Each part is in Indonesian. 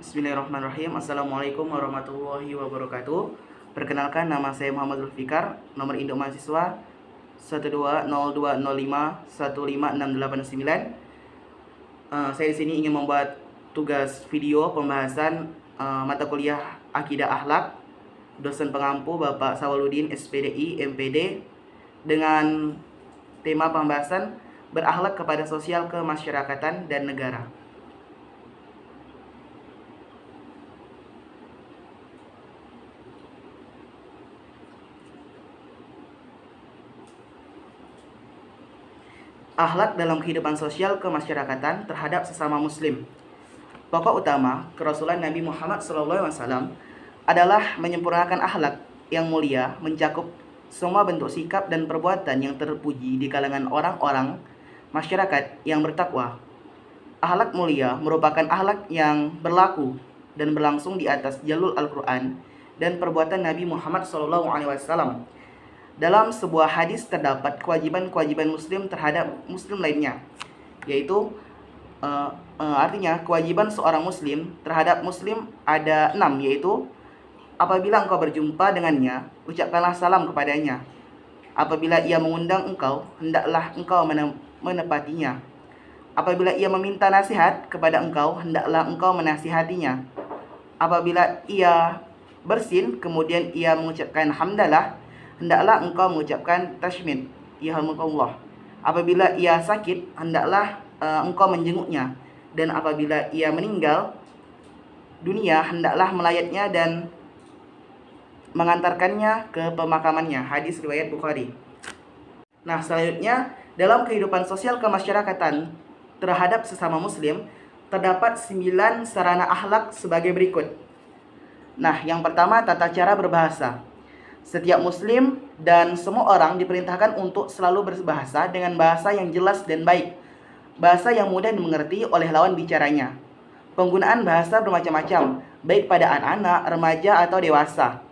Bismillahirrahmanirrahim. Assalamualaikum warahmatullahi wabarakatuh. Perkenalkan, nama saya Muhammad Zulfikar. Nomor induk mahasiswa 12025156689. Saya di sini ingin membuat tugas video pembahasan mata kuliah Akidah Akhlak, dosen pengampu Bapak Sawaludin SPDI MPD, dengan tema pembahasan berakhlak kepada sosial kemasyarakatan dan negara. Akhlak dalam kehidupan sosial kemasyarakatan terhadap sesama muslim. Pokok utama kerasulan Nabi Muhammad SAW adalah menyempurnakan akhlak yang mulia, mencakup semua bentuk sikap dan perbuatan yang terpuji di kalangan orang-orang masyarakat yang bertakwa. Akhlak mulia merupakan akhlak yang berlaku dan berlangsung di atas jalur Al-Quran dan perbuatan Nabi Muhammad SAW. Dalam sebuah hadis terdapat kewajiban-kewajiban muslim terhadap muslim lainnya, yaitu artinya kewajiban seorang muslim terhadap muslim ada 6, yaitu apabila engkau berjumpa dengannya, ucapkanlah salam kepadanya. Apabila ia mengundang engkau, hendaklah engkau menepatinya. Apabila ia meminta nasihat kepada engkau, hendaklah engkau menasihatinya. Apabila ia bersin, kemudian ia mengucapkan hamdalah, hendaklah engkau mengucapkan tashmid, yarhamukallah. Apabila ia sakit, hendaklah engkau menjenguknya. Dan apabila ia meninggal dunia, hendaklah melayatnya dan mengantarkannya ke pemakamannya. Hadis riwayat Bukhari. Nah, selanjutnya dalam kehidupan sosial kemasyarakatan terhadap sesama muslim terdapat 9 sarana akhlak sebagai berikut. Nah, yang pertama, tata cara berbahasa. Setiap muslim dan semua orang diperintahkan untuk selalu berbahasa dengan bahasa yang jelas dan baik, bahasa yang mudah dimengerti oleh lawan bicaranya. Penggunaan bahasa bermacam-macam, baik pada anak-anak, remaja, atau dewasa.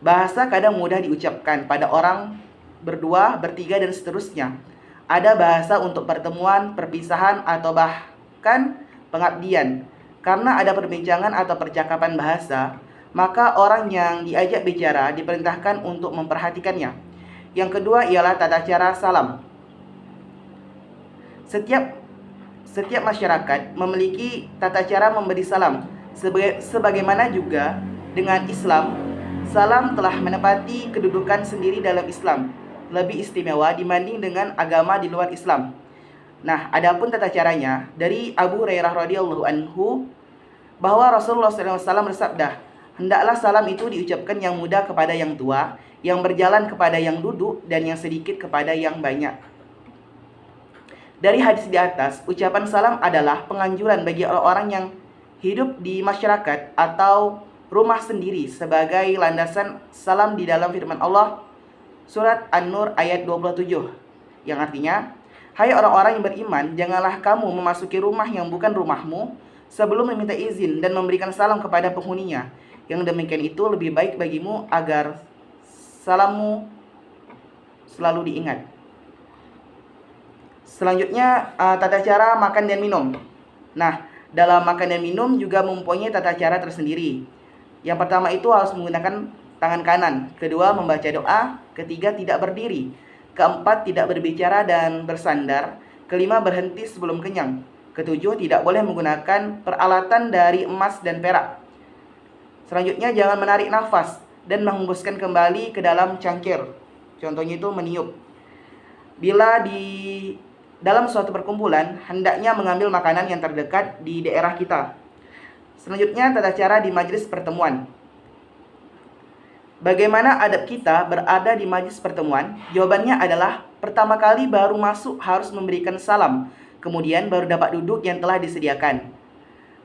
Bahasa kadang mudah diucapkan pada orang berdua, bertiga, dan seterusnya. Ada bahasa untuk pertemuan, perpisahan, atau bahkan pengabdian. Karena ada perbincangan atau percakapan bahasa, maka orang yang diajak bicara diperintahkan untuk memperhatikannya. Yang kedua ialah tata cara salam. Setiap masyarakat memiliki tata cara memberi salam. Sebagaimana juga dengan Islam, salam telah menepati kedudukan sendiri dalam Islam, lebih istimewa dibanding dengan agama di luar Islam. Nah, adapun tata caranya dari Abu Hurairah radhiyallahu anhu bahwa Rasulullah SAW bersabda, hendaklah salam itu diucapkan yang muda kepada yang tua, yang berjalan kepada yang duduk, dan yang sedikit kepada yang banyak. Dari hadis di atas, ucapan salam adalah penganjuran bagi orang-orang yang hidup di masyarakat atau rumah sendiri sebagai landasan salam di dalam firman Allah surat An-Nur ayat 27, yang artinya, hai orang-orang yang beriman, janganlah kamu memasuki rumah yang bukan rumahmu sebelum meminta izin dan memberikan salam kepada penghuninya. Yang demikian itu lebih baik bagimu agar salammu selalu diingat. Selanjutnya, tata cara makan dan minum. Nah, dalam makan dan minum juga mempunyai tata cara tersendiri. Yang pertama itu harus menggunakan tangan kanan. Kedua, membaca doa. Ketiga, tidak berdiri. Keempat, tidak berbicara dan bersandar. Kelima, berhenti sebelum kenyang. Ketujuh, tidak boleh menggunakan peralatan dari emas dan perak. Selanjutnya, jangan menarik nafas dan menghembuskan kembali ke dalam cangkir. Contohnya itu meniup. Bila di dalam suatu perkumpulan, hendaknya mengambil makanan yang terdekat di daerah kita. Selanjutnya, tata cara di majelis pertemuan. Bagaimana adab kita berada di majelis pertemuan? Jawabannya adalah, pertama kali baru masuk harus memberikan salam, kemudian baru dapat duduk yang telah disediakan.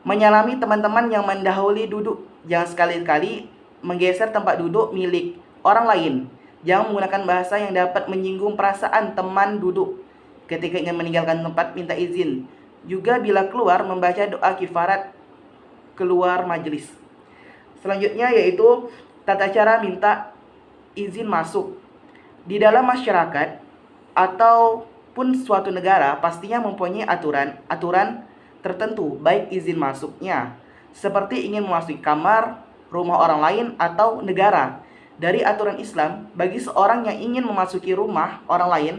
Menyalami teman-teman yang mendahului duduk. Jangan sekali-kali menggeser tempat duduk milik orang lain. Jangan menggunakan bahasa yang dapat menyinggung perasaan teman duduk. Ketika ingin meninggalkan tempat, minta izin. Juga bila keluar, membaca doa kifarat keluar majelis. Selanjutnya yaitu tata cara minta izin masuk. Di dalam masyarakat ataupun suatu negara pastinya mempunyai aturan tertentu, baik izin masuknya seperti ingin memasuki kamar, rumah orang lain, atau negara. Dari aturan Islam, bagi seorang yang ingin memasuki rumah orang lain,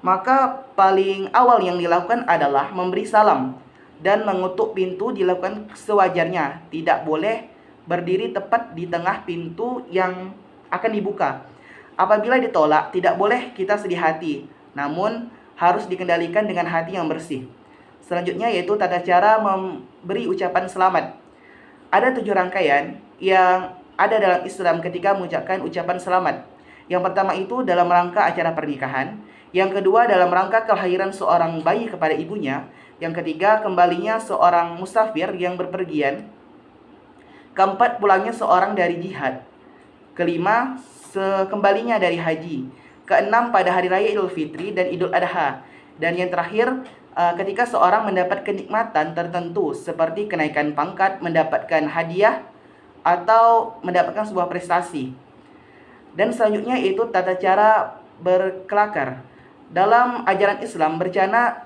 maka paling awal yang dilakukan adalah memberi salam, dan mengutuk pintu dilakukan sewajarnya. Tidak boleh berdiri tepat di tengah pintu yang akan dibuka. Apabila ditolak, tidak boleh kita sedih hati, namun harus dikendalikan dengan hati yang bersih. Selanjutnya yaitu tata cara memberi ucapan selamat. Ada 7 rangkaian yang ada dalam Islam ketika mengucapkan ucapan selamat. Yang pertama itu dalam rangka acara pernikahan. Yang kedua dalam rangka kelahiran seorang bayi kepada ibunya. Yang ketiga kembalinya seorang musafir yang berpergian. Keempat pulangnya seorang dari jihad. Kelima sekembalinya dari haji. Keenam pada hari raya Idul Fitri dan Idul Adha. Dan yang terakhir ketika seorang mendapat kenikmatan tertentu seperti kenaikan pangkat, mendapatkan hadiah, atau mendapatkan sebuah prestasi. Dan selanjutnya yaitu tata cara berkelakar. Dalam ajaran Islam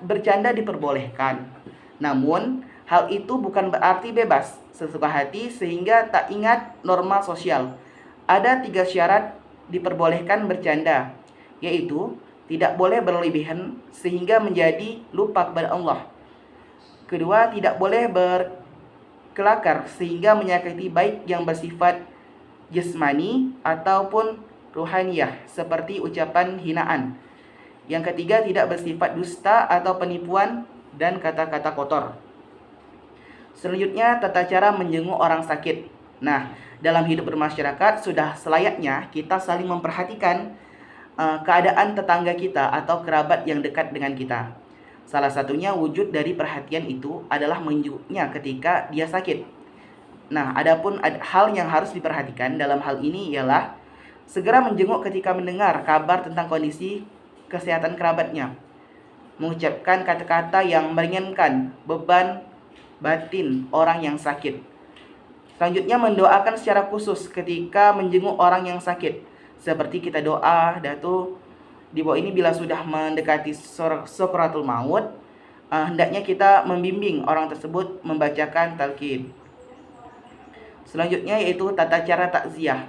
bercanda diperbolehkan. Namun hal itu bukan berarti bebas sesuka hati sehingga tak ingat norma sosial. Ada 3 syarat diperbolehkan bercanda, yaitu tidak boleh berlebihan sehingga menjadi lupa kepada Allah. Kedua, tidak boleh berkelakar sehingga menyakiti baik yang bersifat jasmani ataupun ruhaniyah seperti ucapan hinaan. Yang ketiga, tidak bersifat dusta atau penipuan dan kata-kata kotor. Selanjutnya, tata cara menjenguk orang sakit. Nah, dalam hidup bermasyarakat sudah selayaknya kita saling memperhatikan keadaan tetangga kita atau kerabat yang dekat dengan kita. Salah satunya wujud dari perhatian itu adalah menjenguknya ketika dia sakit. Nah, adapun hal yang harus diperhatikan dalam hal ini ialah segera menjenguk ketika mendengar kabar tentang kondisi kesehatan kerabatnya. Mengucapkan kata-kata yang meringankan beban batin orang yang sakit. Selanjutnya mendoakan secara khusus ketika menjenguk orang yang sakit. Seperti kita doa, datu di bawah ini bila sudah mendekati sakaratul maut, hendaknya kita membimbing orang tersebut membacakan talqin. Selanjutnya yaitu tata cara takziah.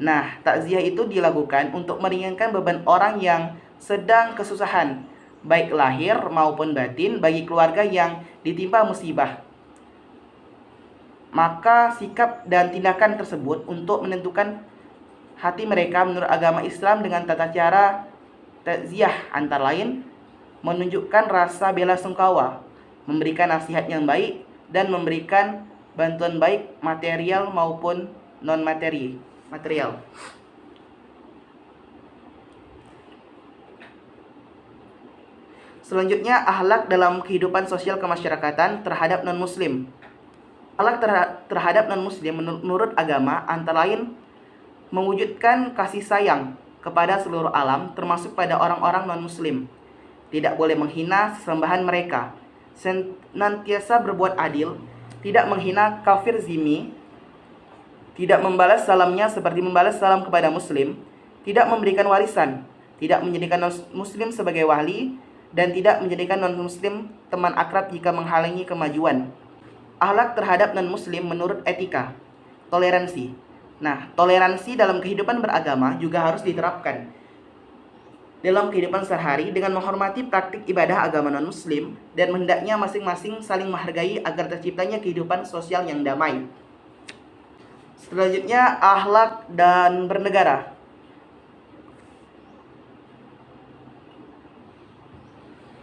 Nah, takziah itu dilakukan untuk meringankan beban orang yang sedang kesusahan, baik lahir maupun batin bagi keluarga yang ditimpa musibah. Maka sikap dan tindakan tersebut untuk menentukan hati mereka menurut agama Islam dengan tata cara takziah antara lain menunjukkan rasa bela sungkawa, memberikan nasihat yang baik, dan memberikan bantuan baik material maupun non material. Selanjutnya akhlak dalam kehidupan sosial kemasyarakatan terhadap non-muslim. Akhlak terhadap non-muslim menurut agama antara lain mewujudkan kasih sayang kepada seluruh alam termasuk pada orang-orang non-muslim. Tidak boleh menghina sesembahan mereka. Senantiasa berbuat adil, tidak menghina kafir zimmi, tidak membalas salamnya seperti membalas salam kepada muslim, tidak memberikan warisan, tidak menjadikan non-muslim sebagai wali, dan tidak menjadikan non-muslim teman akrab jika menghalangi kemajuan. Akhlak terhadap non-muslim menurut etika. Toleransi. Nah, toleransi dalam kehidupan beragama juga harus diterapkan dalam kehidupan sehari-hari dengan menghormati praktik ibadah agama non-muslim dan hendaknya masing-masing saling menghargai agar terciptanya kehidupan sosial yang damai. Selanjutnya, akhlak dan bernegara.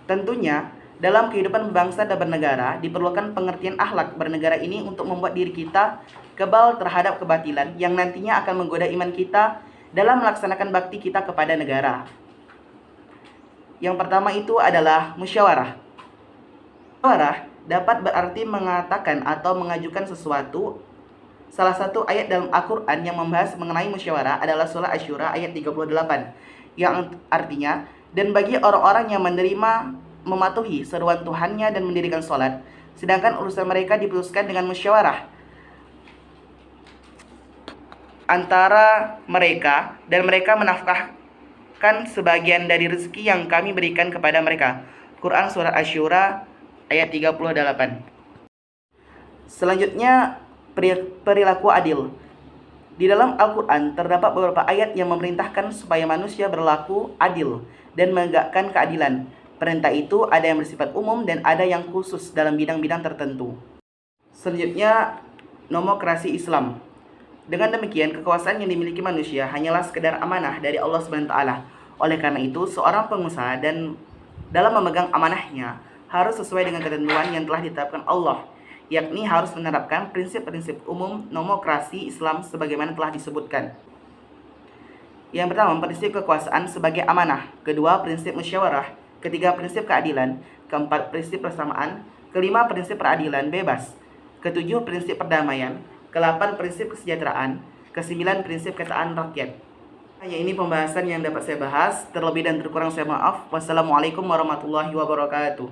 Tentunya, dalam kehidupan bangsa dan bernegara diperlukan pengertian akhlak bernegara ini untuk membuat diri kita kebal terhadap kebatilan yang nantinya akan menggoda iman kita dalam melaksanakan bakti kita kepada negara. Yang pertama itu adalah musyawarah. Musyawarah dapat berarti mengatakan atau mengajukan sesuatu. Salah satu ayat dalam Al-Quran yang membahas mengenai musyawarah adalah surah Asy-Syura ayat 38, yang artinya, dan bagi orang-orang yang mematuhi seruan Tuhannya dan mendirikan sholat, sedangkan urusan mereka diputuskan dengan musyawarah antara mereka, dan mereka menafkahkan sebagian dari rezeki yang kami berikan kepada mereka. Quran Surah Asy-Syura ayat 38. Selanjutnya, perilaku adil. Di dalam Al-Quran terdapat beberapa ayat yang memerintahkan supaya manusia berlaku adil dan menegakkan keadilan. Perintah itu ada yang bersifat umum dan ada yang khusus dalam bidang-bidang tertentu. Selanjutnya, nomokrasi Islam. Dengan demikian, kekuasaan yang dimiliki manusia hanyalah sekedar amanah dari Allah SWT. Oleh karena itu, seorang pengusaha dan dalam memegang amanahnya harus sesuai dengan ketentuan yang telah ditetapkan Allah, yakni harus menerapkan prinsip-prinsip umum nomokrasi Islam sebagaimana telah disebutkan. Yang pertama, prinsip kekuasaan sebagai amanah. Kedua, prinsip musyawarah. Ketiga, prinsip keadilan. Keempat, prinsip persamaan. Kelima, prinsip peradilan bebas. Ketujuh, prinsip perdamaian. Ke-8, prinsip kesejahteraan. Ke-9, prinsip ketaatan rakyat. Hanya ini pembahasan yang dapat saya bahas. Terlebih dan terkurang saya maaf. Wassalamualaikum warahmatullahi wabarakatuh.